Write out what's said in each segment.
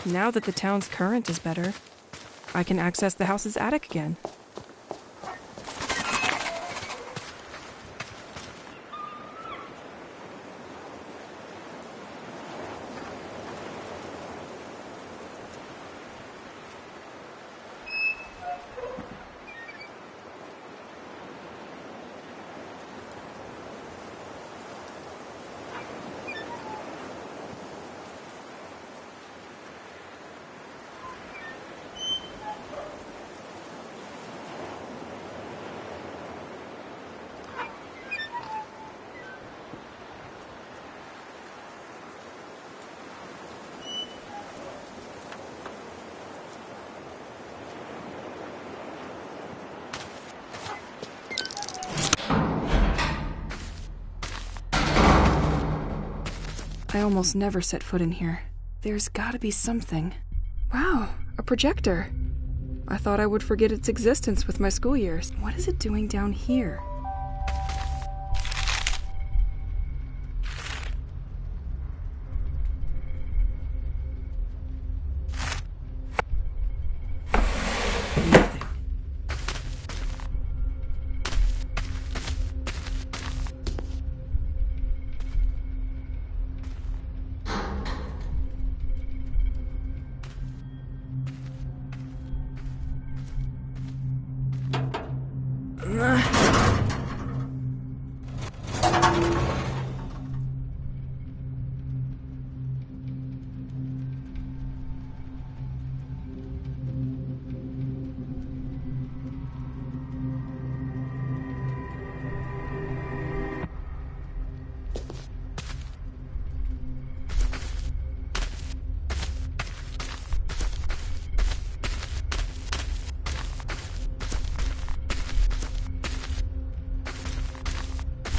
Now that the town's current is better, I can access the house's attic again. I almost never set foot in here. There's gotta be something. Wow, a projector. I thought I would forget its existence with my school years. What is it doing down here? Nothing.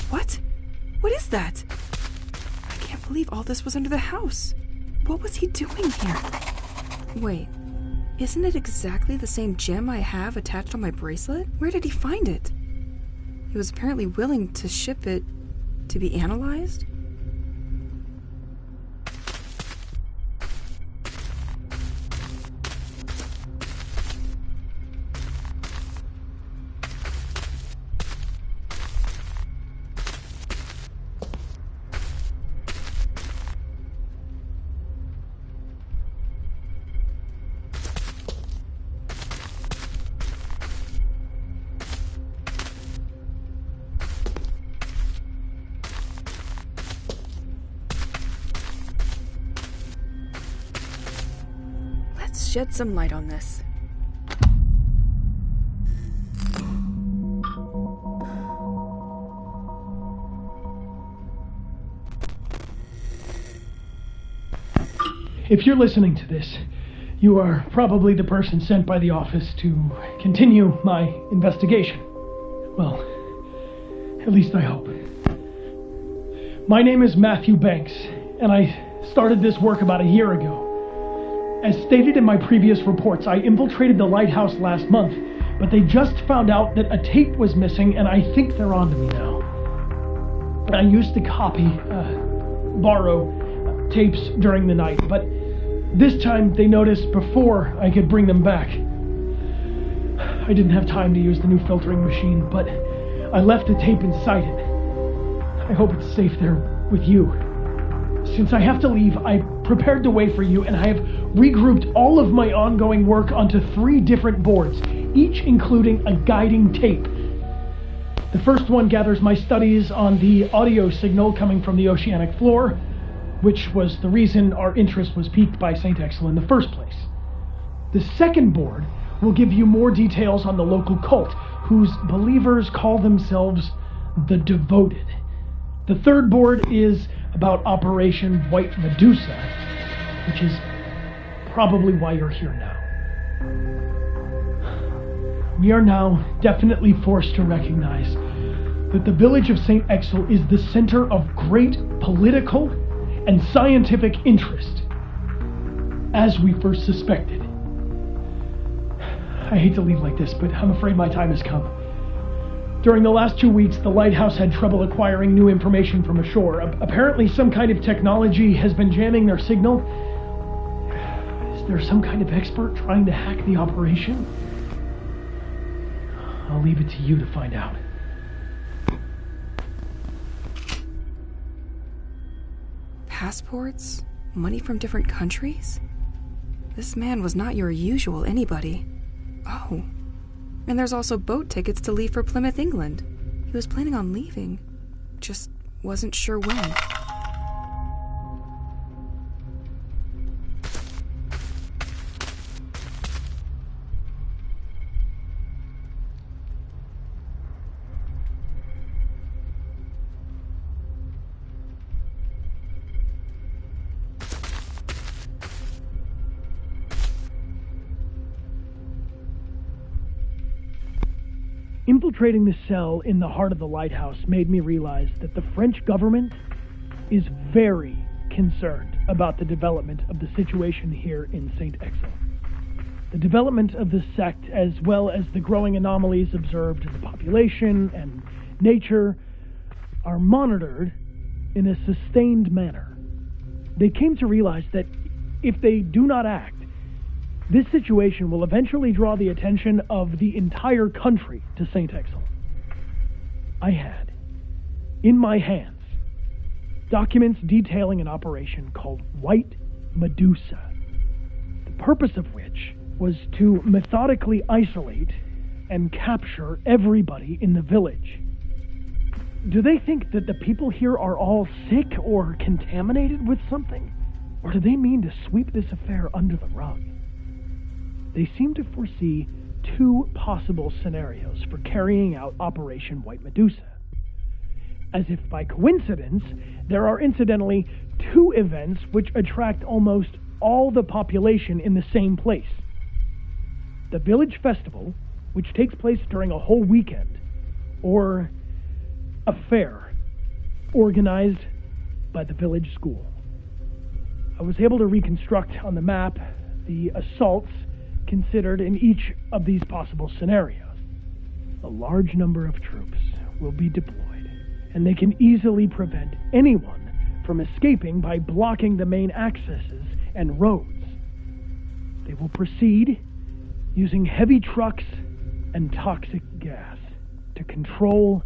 What? What is that? I can't believe all this was under the house. What was he doing here? Wait, isn't it exactly the same gem I have attached on my bracelet? Where did he find it? He was apparently willing to ship it to be analyzed? Shed some light on this. If you're listening to this, you are probably the person sent by the office to continue my investigation. Well, at least I hope. My name is Matthew Banks, and I started this work about a year ago. As stated in my previous reports, I infiltrated the lighthouse last month, but they just found out that a tape was missing, and I think they're on to me now. I used to borrow tapes during the night, but this time they noticed before I could bring them back. I didn't have time to use the new filtering machine, but I left a tape inside it. I hope it's safe there with you. Since I have to leave, I prepared the way for you, and I have regrouped all of my ongoing work onto 3 different boards, each including a guiding tape. The first one gathers my studies on the audio signal coming from the oceanic floor, which was the reason our interest was piqued by St. Exel in the first place. The second board will give you more details on the local cult, whose believers call themselves the Devoted. The third board is about Operation White Medusa, which is probably why you're here now. We are now definitely forced to recognize that the village of St. Exel is the center of great political and scientific interest, as we first suspected. I hate to leave like this, but I'm afraid my time has come. During the last 2 weeks, the lighthouse had trouble acquiring new information from ashore. Apparently, some kind of technology has been jamming their signal. As there some kind of expert trying to hack the operation? I'll leave it to you to find out. Passports? Money from different countries? This man was not your usual anybody. Oh. And there's also boat tickets to leave for Plymouth, England. He was planning on leaving. Just wasn't sure when. Infiltrating the cell in the heart of the lighthouse made me realize that the French government is very concerned about the development of the situation here in St. Exil. The development of the sect, as well as the growing anomalies observed in the population and nature, are monitored in a sustained manner. They came to realize that if they do not act, this situation will eventually draw the attention of the entire country to St. Exil. I had, in my hands, documents detailing an operation called White Medusa, the purpose of which was to methodically isolate and capture everybody in the village. Do they think that the people here are all sick or contaminated with something? Or do they mean to sweep this affair under the rug? They seem to foresee two possible scenarios for carrying out Operation White Medusa. As if by coincidence, there are incidentally two events which attract almost all the population in the same place. The village festival, which takes place during a whole weekend, or a fair organized by the village school. I was able to reconstruct on the map the assaults considered in each of these possible scenarios. A large number of troops will be deployed, and they can easily prevent anyone from escaping by blocking the main accesses and roads. They will proceed using heavy trucks and toxic gas to control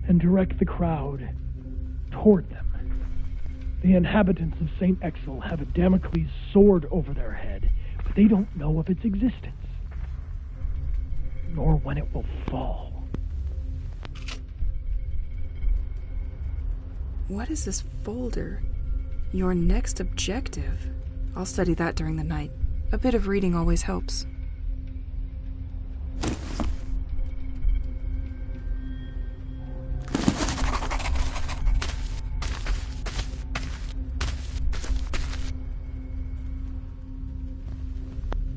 and direct the crowd toward them. The inhabitants of St. Exil have a Damocles sword over their head, but they don't know of its existence, nor when it will fall. What is this folder? Your next objective. I'll study that during the night. A bit of reading always helps.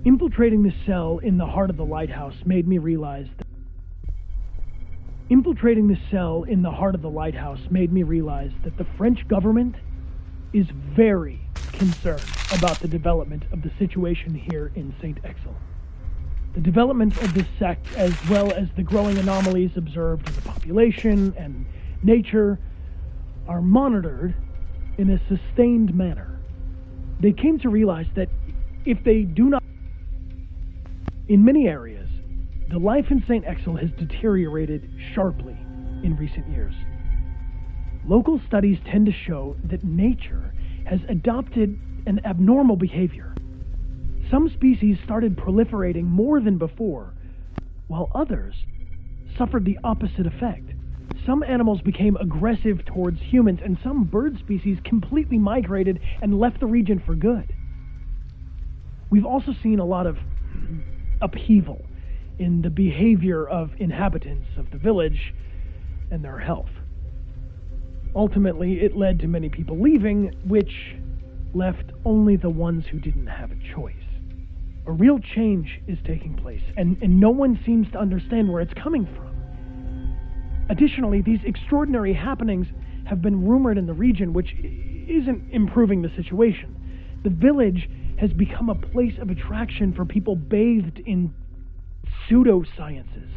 Infiltrating the cell in the heart of the lighthouse made me realize that the French government is very concerned about the development of the situation here in St. Exil. The development of this sect, as well as the growing anomalies observed in the population and nature, are monitored in a sustained manner. They came to realize that if they do not... In many areas, the life in St. Exil has deteriorated sharply in recent years. Local studies tend to show that nature has adopted an abnormal behavior. Some species started proliferating more than before, while others suffered the opposite effect. Some animals became aggressive towards humans, and some bird species completely migrated and left the region for good. We've also seen a lot of upheaval in the behavior of inhabitants of the village and their health. Ultimately, it led to many people leaving, which left only the ones who didn't have a choice. A real change is taking place, and no one seems to understand where it's coming from. Additionally, these extraordinary happenings have been rumored in the region, which isn't improving the situation. The village has become a place of attraction for people bathed in pseudosciences,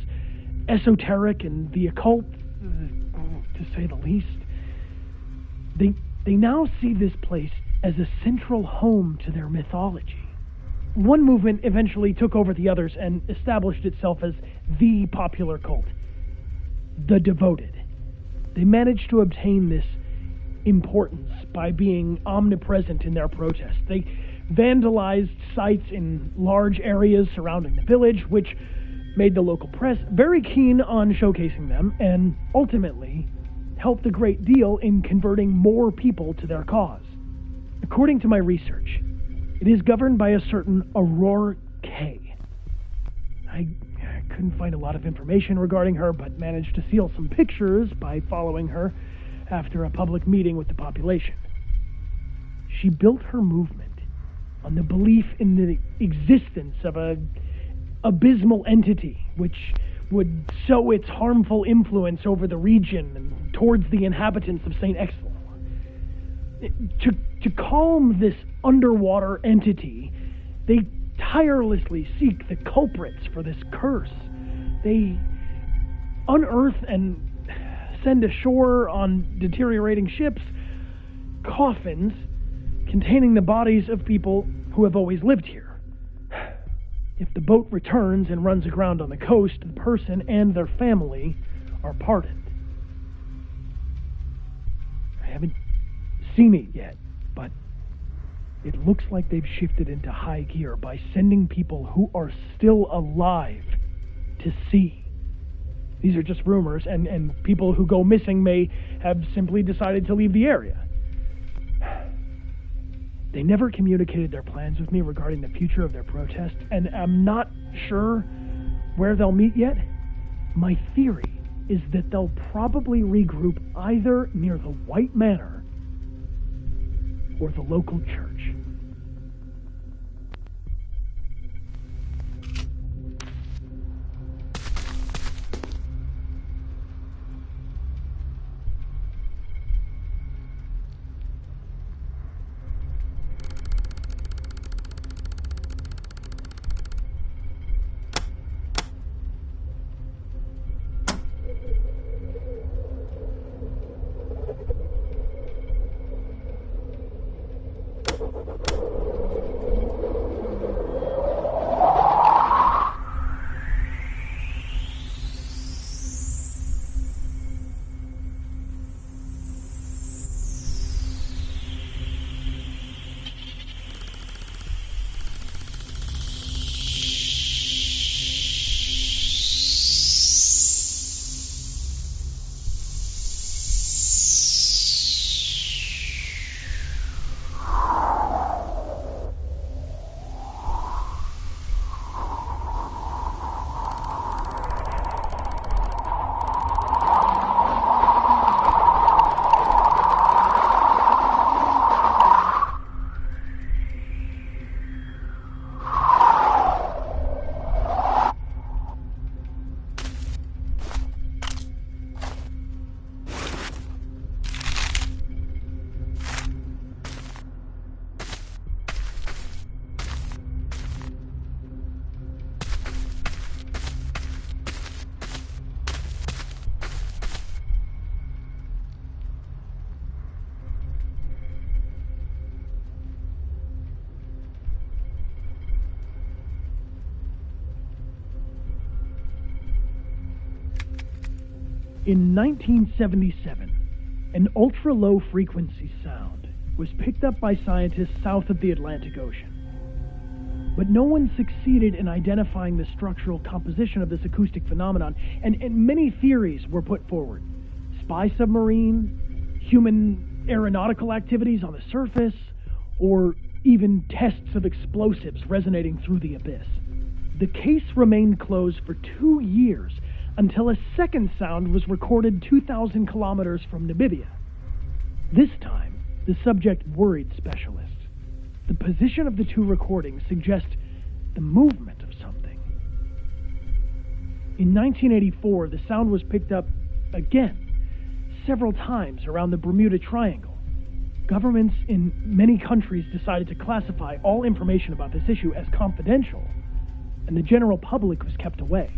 esoteric and the occult, to say the least. They now see this place as a central home to their mythology. one movement eventually took over the others and established itself as the popular cult, the Devoted. They managed to obtain this importance by being omnipresent in their protests. They vandalized sites in large areas surrounding the village, which made the local press very keen on showcasing them, and ultimately helped a great deal in converting more people to their cause. According to my research, it is governed by a certain Aurora K. I couldn't find a lot of information regarding her, but managed to steal some pictures by following her after a public meeting with the population. She built her movement on the belief in the existence of an abysmal entity which would sow its harmful influence over the region and towards the inhabitants of St. Exel. To calm this underwater entity, they tirelessly seek the culprits for this curse. They unearth and send ashore on deteriorating ships coffins containing the bodies of people who have always lived here. If the boat returns and runs aground on the coast, the person and their family are pardoned. I haven't seen it yet, but it looks like they've shifted into high gear by sending people who are still alive to sea. These are just rumors, and people who go missing may have simply decided to leave the area. They never communicated their plans with me regarding the future of their protest, and I'm not sure where they'll meet yet. My theory is that they'll probably regroup either near the White Manor or the local church. In 1977, an ultra-low frequency sound was picked up by scientists south of the Atlantic Ocean. But no one succeeded in identifying the structural composition of this acoustic phenomenon, and many theories were put forward. Spy submarine, human aeronautical activities on the surface, or even tests of explosives resonating through the abyss. The case remained closed for 2 years, until a second sound was recorded 2,000 kilometers from Namibia. This time, the subject worried specialists. The position of the two recordings suggests the movement of something. In 1984, the sound was picked up again, several times around the Bermuda Triangle. Governments in many countries decided to classify all information about this issue as confidential, and the general public was kept away.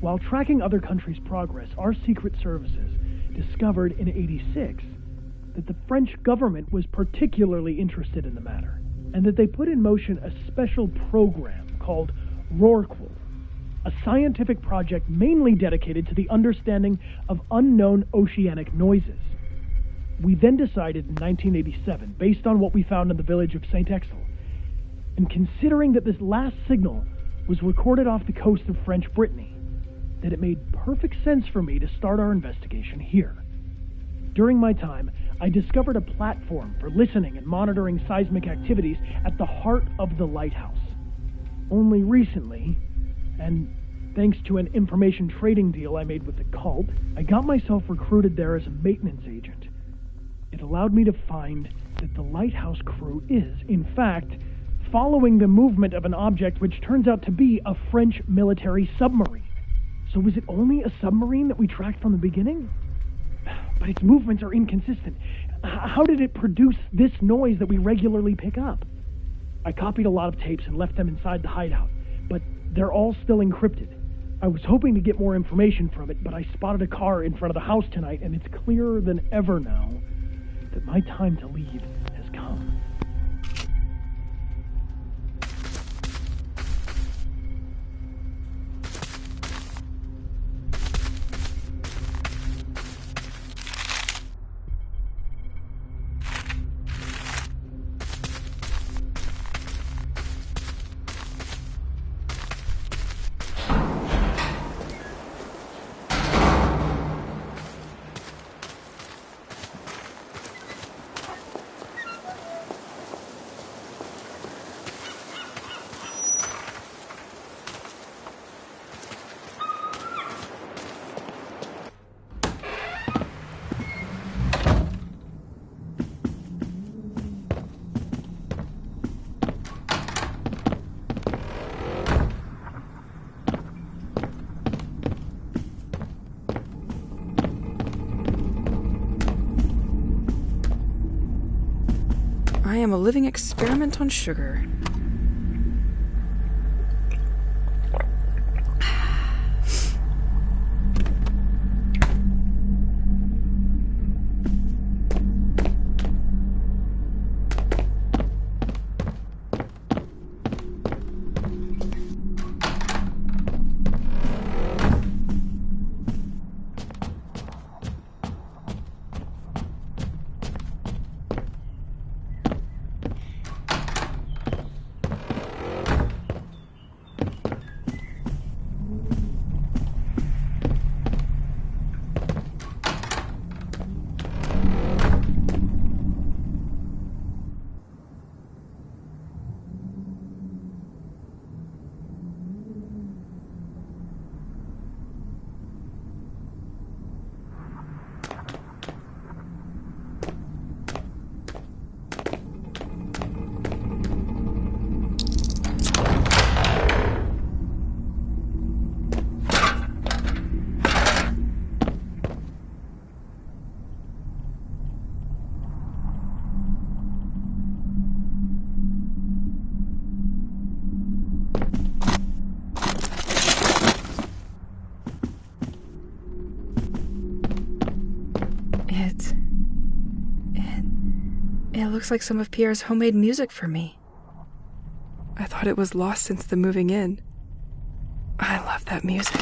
While tracking other countries' progress, our secret services discovered in '86 that the French government was particularly interested in the matter. and that they put in motion a special program called Rorqual, a scientific project mainly dedicated to the understanding of unknown oceanic noises. We then decided in 1987, based on what we found in the village of St. Exel, and considering that this last signal was recorded off the coast of French Brittany, that it made perfect sense for me to start our investigation here. During my time, I discovered a platform for listening and monitoring seismic activities at the heart of the lighthouse. Only recently, and thanks to an information trading deal I made with the cult, I got myself recruited there as a maintenance agent. It allowed me to find that the lighthouse crew is, in fact, following the movement of an object which turns out to be a French military submarine. So was it only a submarine that we tracked from the beginning? But its movements are inconsistent. How did it produce this noise that we regularly pick up? I copied a lot of tapes and left them inside the hideout, but they're all still encrypted. I was hoping to get more information from it, but I spotted a car in front of the house tonight, and it's clearer than ever now that my time to leave has come. I am a living experiment on sugar. It looks like some of Pierre's homemade music for me. I thought it was lost since the moving in. I love that music.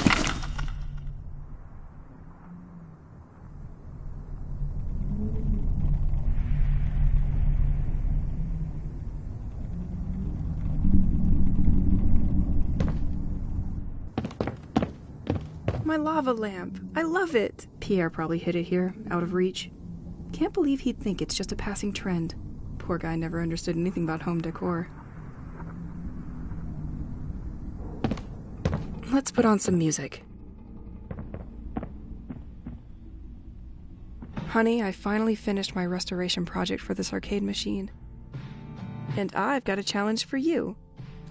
My lava lamp. I love it. Pierre probably hid it here, out of reach. Can't believe he'd think it's just a passing trend. Poor guy never understood anything about home decor. Let's put on some music. Honey, I finally finished my restoration project for this arcade machine. And I've got a challenge for you.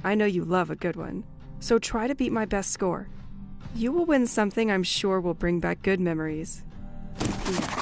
I know you love a good one, so try to beat my best score. You will win something I'm sure will bring back good memories. Yeah.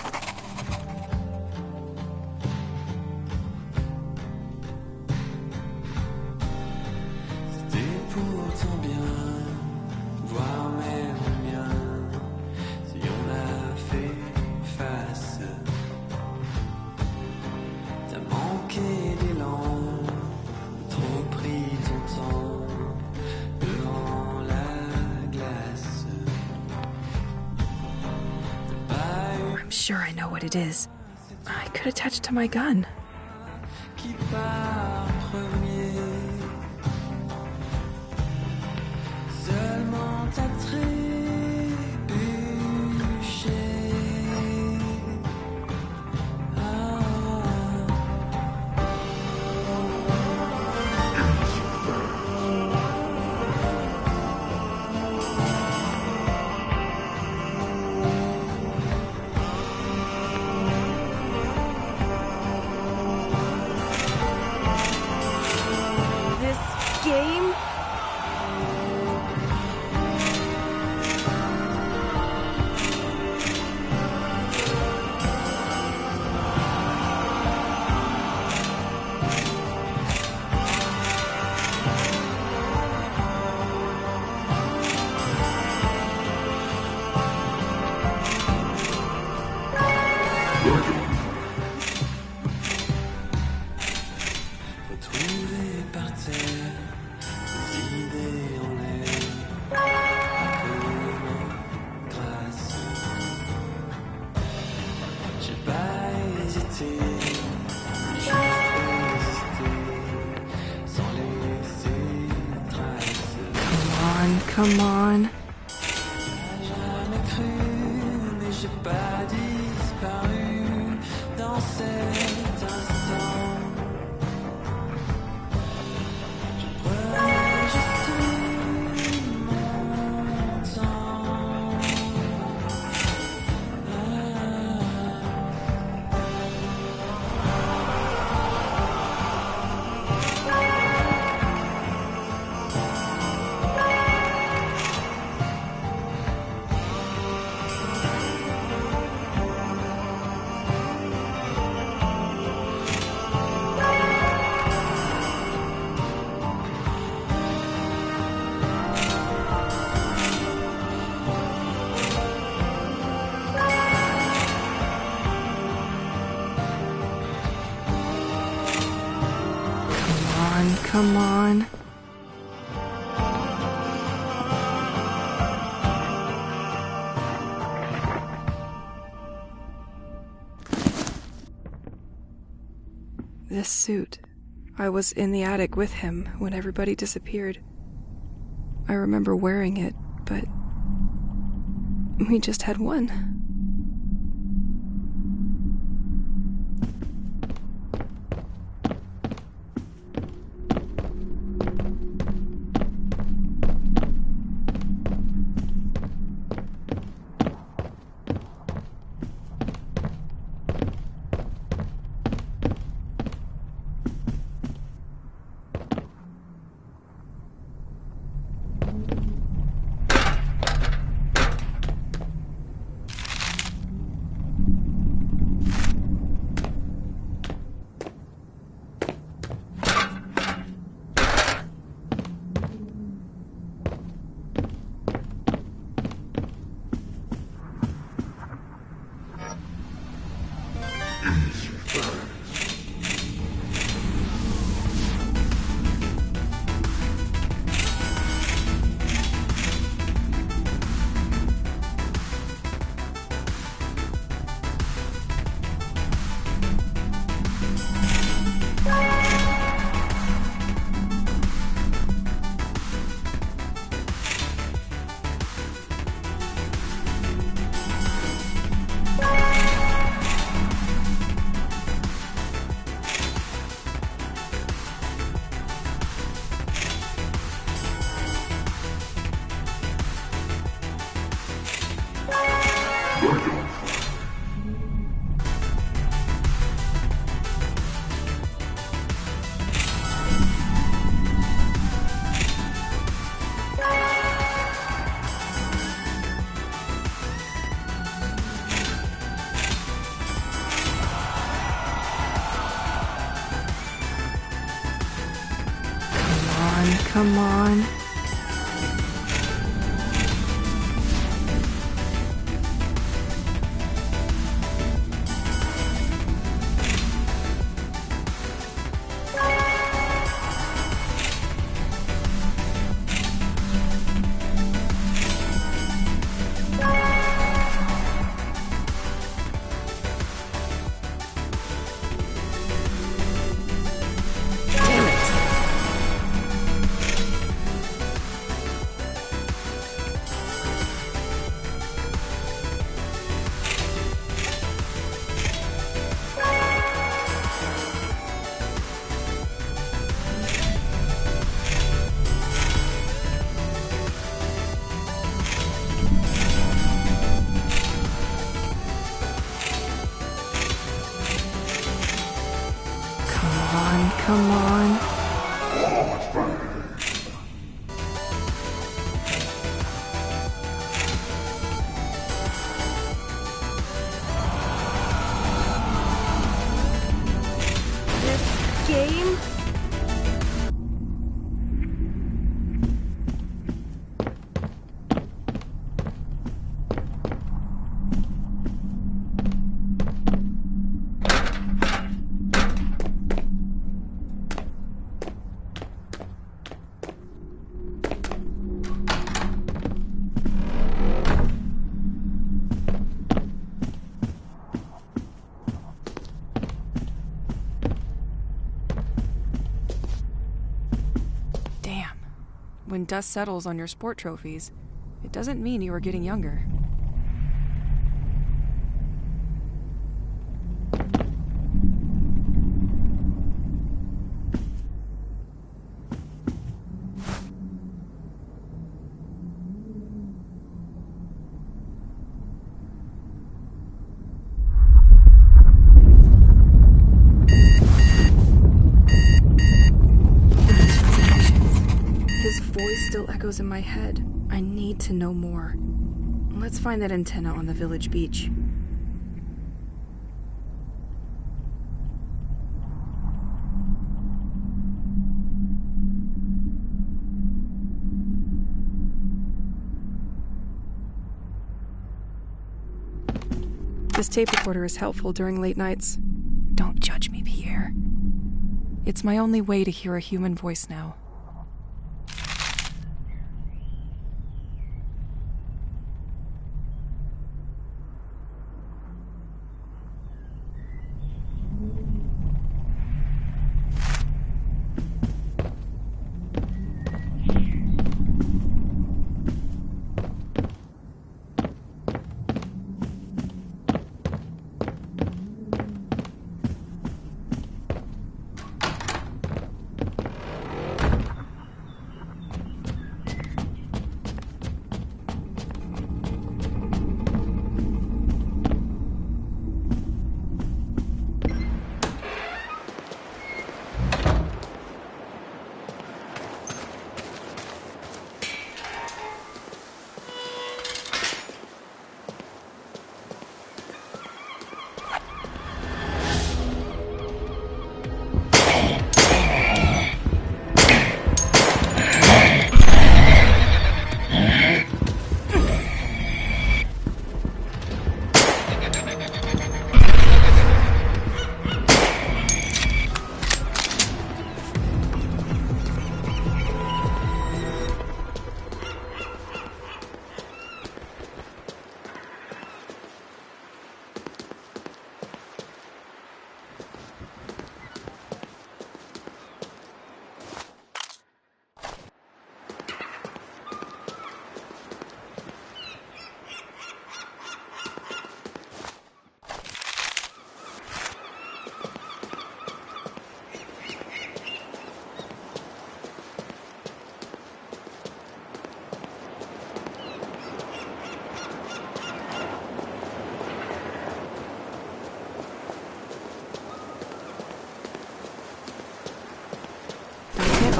sure I know what it is. I could attach it to my gun. Qui part premier, seulement à trébucher. Game? Retrouvé par terre, des idées en l'air, appelez-moi grâce. J'ai pas hésité, juste résisté, sans laisser trace. Come on. J'ai jamais cru, mais j'ai pas disparu dans cet instant. Come on. This suit. I was in the attic with him when everybody disappeared. I remember wearing it, but we just had one. Come on. when dust settles on your sport trophies, it doesn't mean you are getting younger. His voice still echoes in my head. I need to know more. Let's find that antenna on the village beach. This tape recorder is helpful during late nights. Don't judge me, Pierre. It's my only way to hear a human voice now.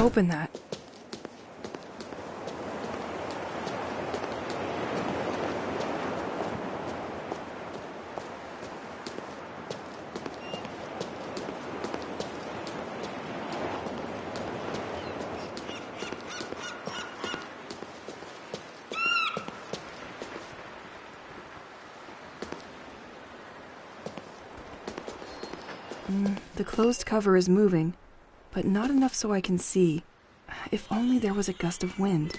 Open that. The closed cover is moving, but not enough so I can see. If only there was a gust of wind.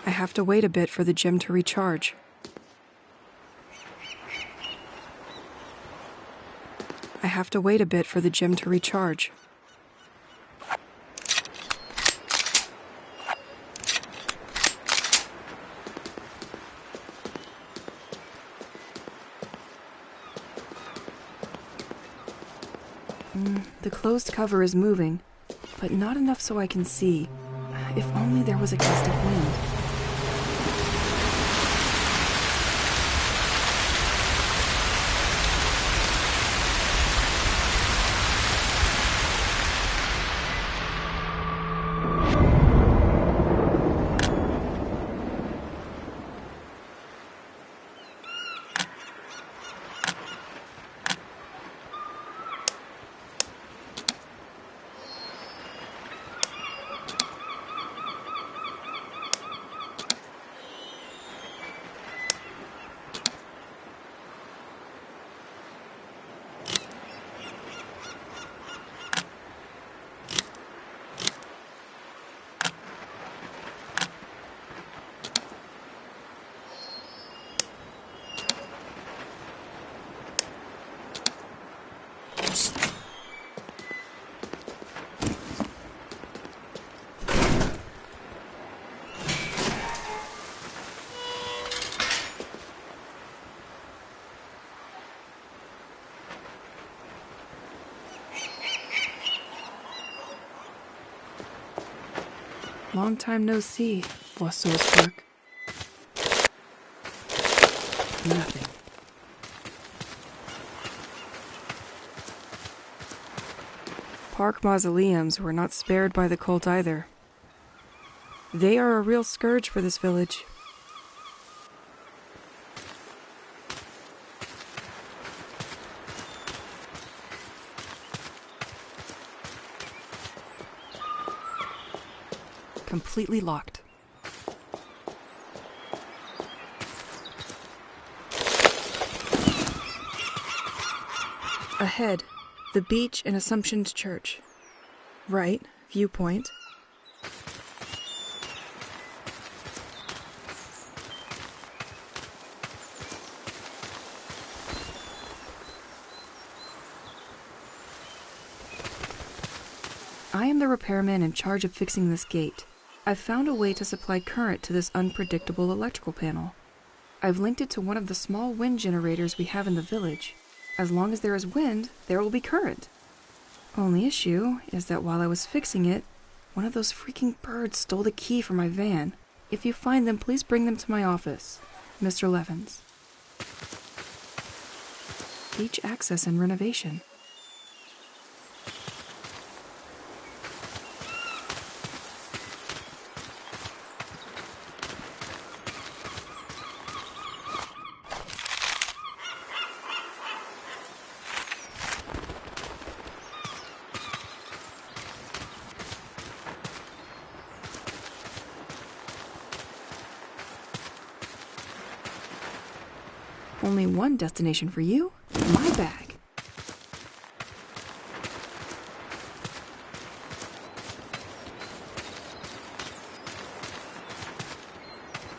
I have to wait a bit for the gem to recharge. I have to wait a bit for the gem to recharge. The closed cover is moving, but not enough so I can see. If only there was a gust of wind. Long time no see, Boisseau's clerk. Nothing. Park mausoleums were not spared by the cult either. They are a real scourge for this village. Completely locked. Ahead, the beach and Assumption Church. Right, viewpoint. I am the repairman in charge of fixing this gate. I've found a way to supply current to this unpredictable electrical panel. I've linked it to one of the small wind generators we have in the village. As long as there is wind, there will be current. Only issue is that while I was fixing it, one of those freaking birds stole the key from my van. If you find them, please bring them to my office, Mr. Levins. Beach access and renovation. Only one destination for you, my bag.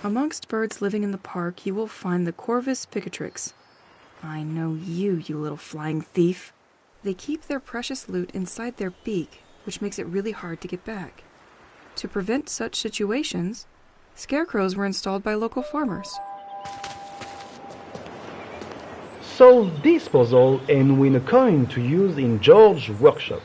Amongst birds living in the park, you will find the Corvus picatrix. I know you, you little flying thief. They keep their precious loot inside their beak, which makes it really hard to get back. To prevent such situations, scarecrows were installed by local farmers. Solve this puzzle and win a coin to use in George's workshop.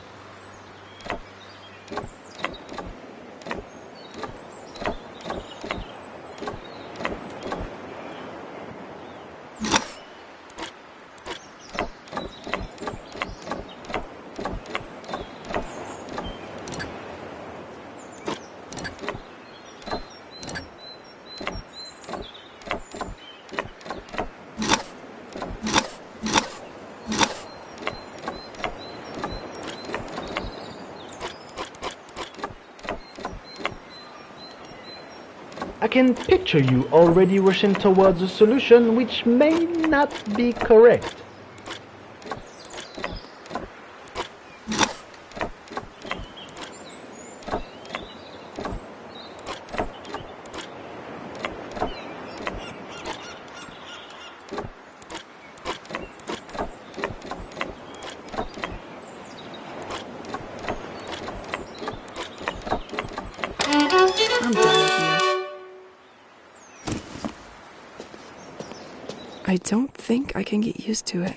I can picture you already rushing towards a solution which may not be correct. I'm done with you. I don't think I can get used to it.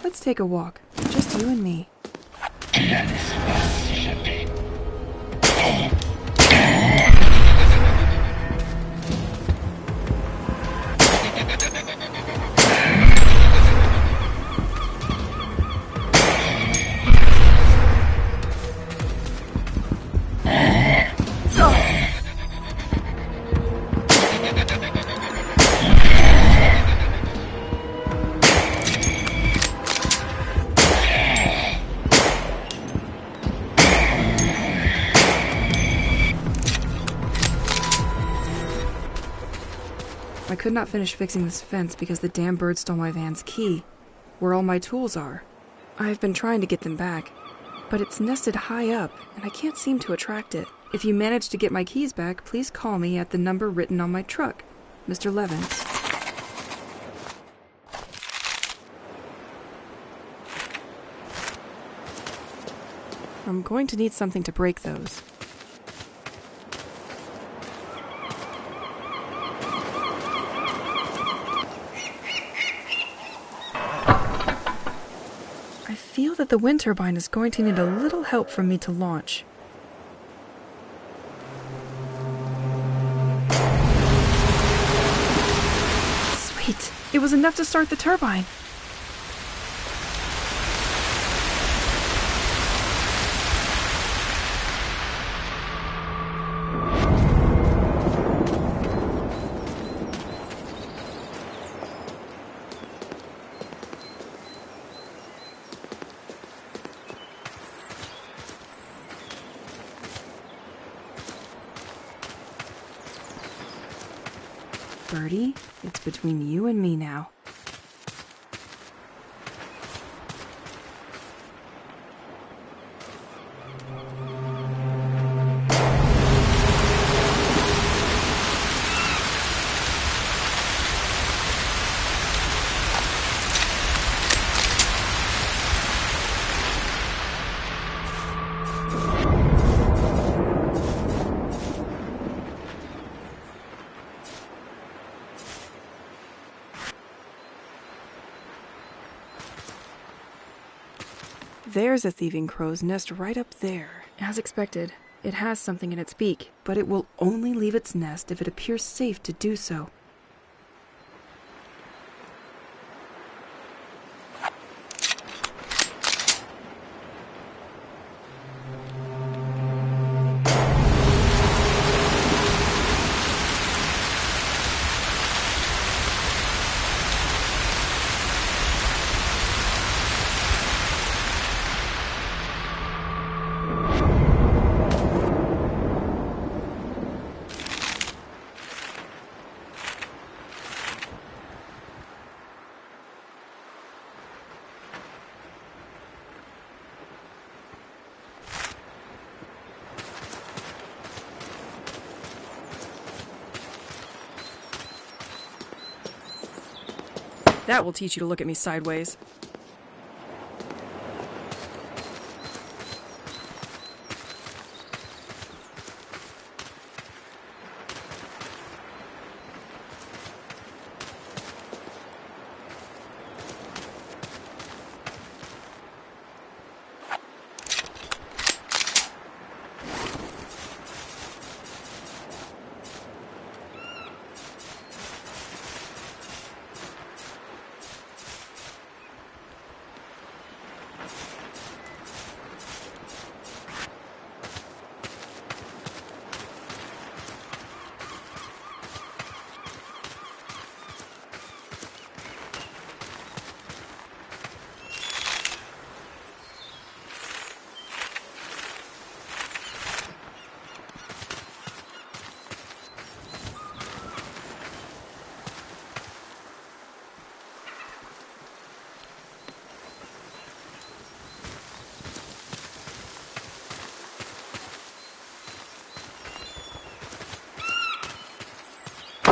Let's take a walk. Just you and me. I could not finish fixing this fence because the damn bird stole my van's key, where all my tools are. I have been trying to get them back, but it's nested high up, and I can't seem to attract it. If you manage to get my keys back, please call me at the number written on my truck, Mr. Levins. I'm going to need something to break those. I feel that the wind turbine is going to need a little help from me to launch. Sweet! It was enough to start the turbine. Birdie, it's between you and me now. There's a thieving crow's nest right up there. As expected, it has something in its beak, but it will only leave its nest if it appears safe to do so. That will teach you to look at me sideways.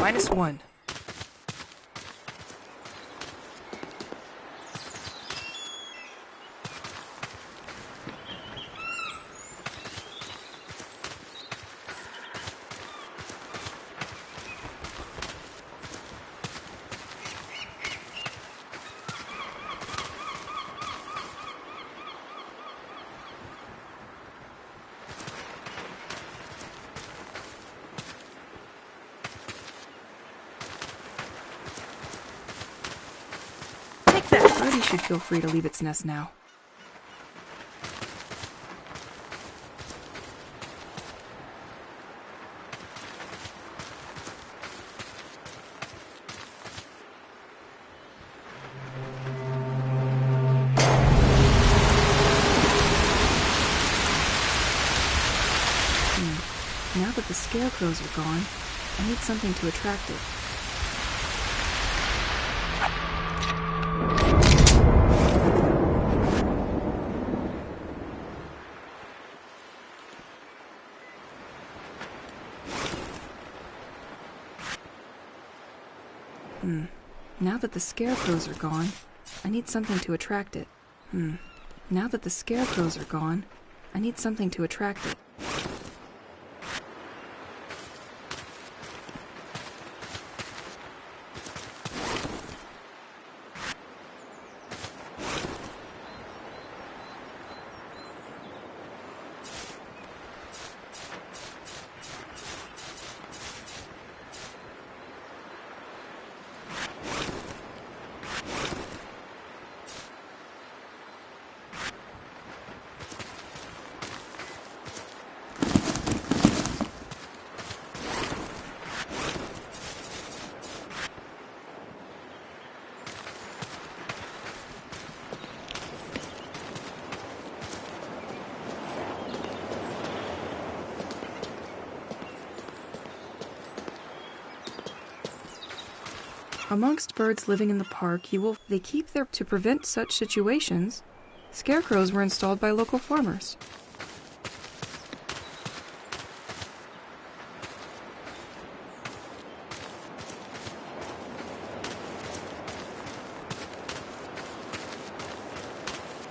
-1. should feel free to leave its nest now. Now that the scarecrows are gone, I need something to attract it. Now that the scarecrows are gone, I need something to attract it. Now that the scarecrows are gone, I need something to attract it. Amongst birds living in the park, they keep there to prevent such situations. Scarecrows were installed by local farmers.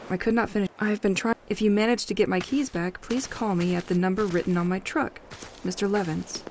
I could not finish. I have been trying. If you manage to get my keys back, please call me at the number written on my truck. Mr. Levins.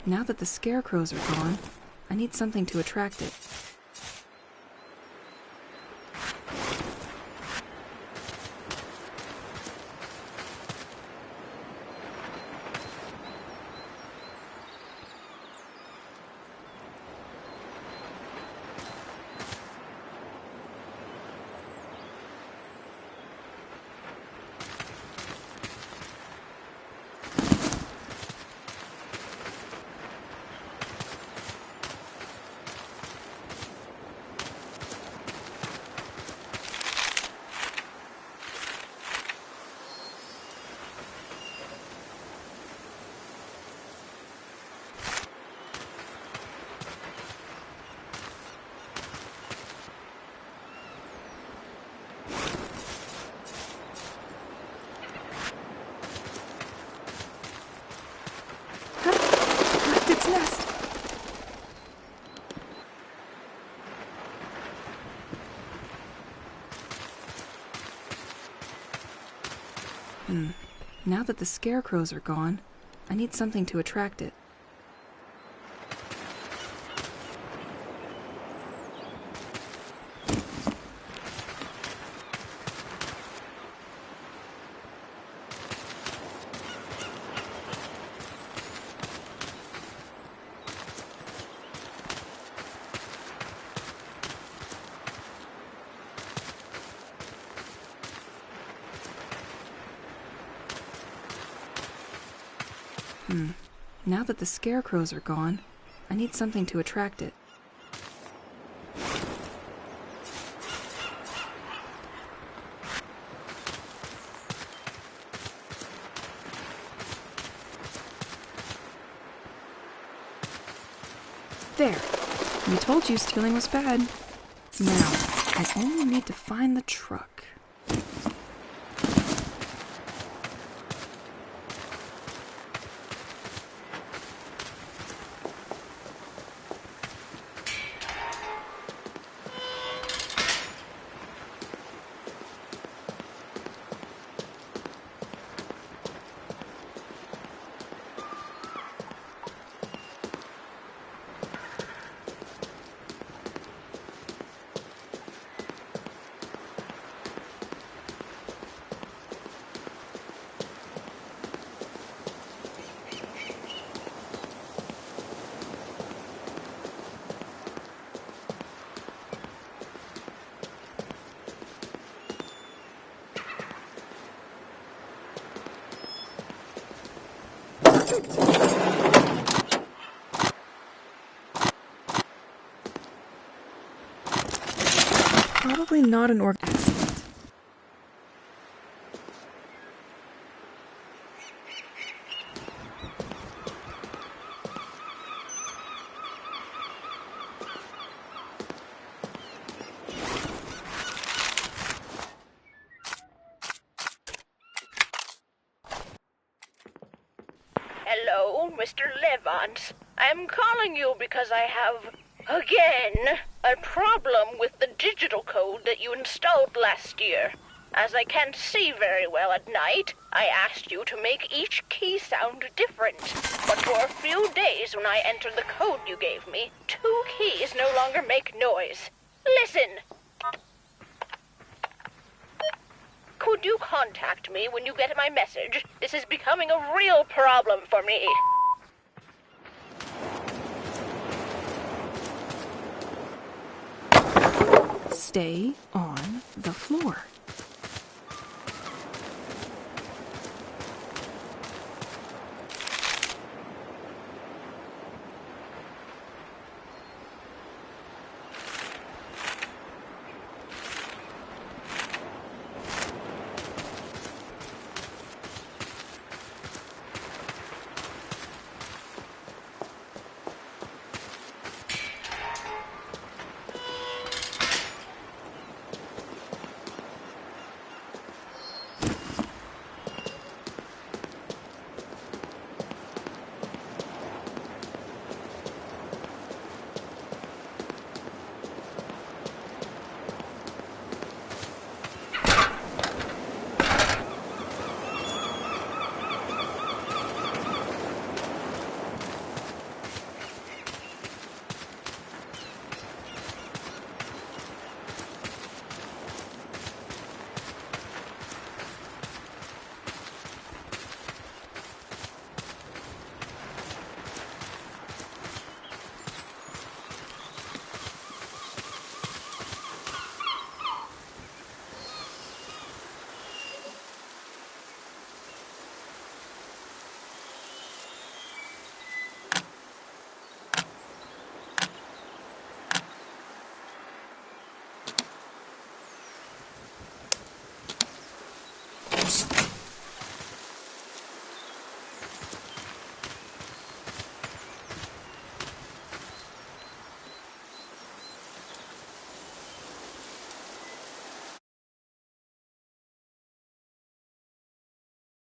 Now that the scarecrows are gone, I need something to attract it. Now that the scarecrows are gone, I need something to attract it. Now that the scarecrows are gone, I need something to attract it. There! We told you stealing was bad. Now, I only need to find the truck. Probably not an accident. Hello, Mr. Levant. I'm calling you because I have, again, a problem with the digital code that you installed last year. As I can't see very well at night, I asked you to make each key sound different. But for a few days when I entered the code you gave me, 2 keys no longer make noise. Listen! Could you contact me when you get my message? This is becoming a real problem for me. Stay on the floor.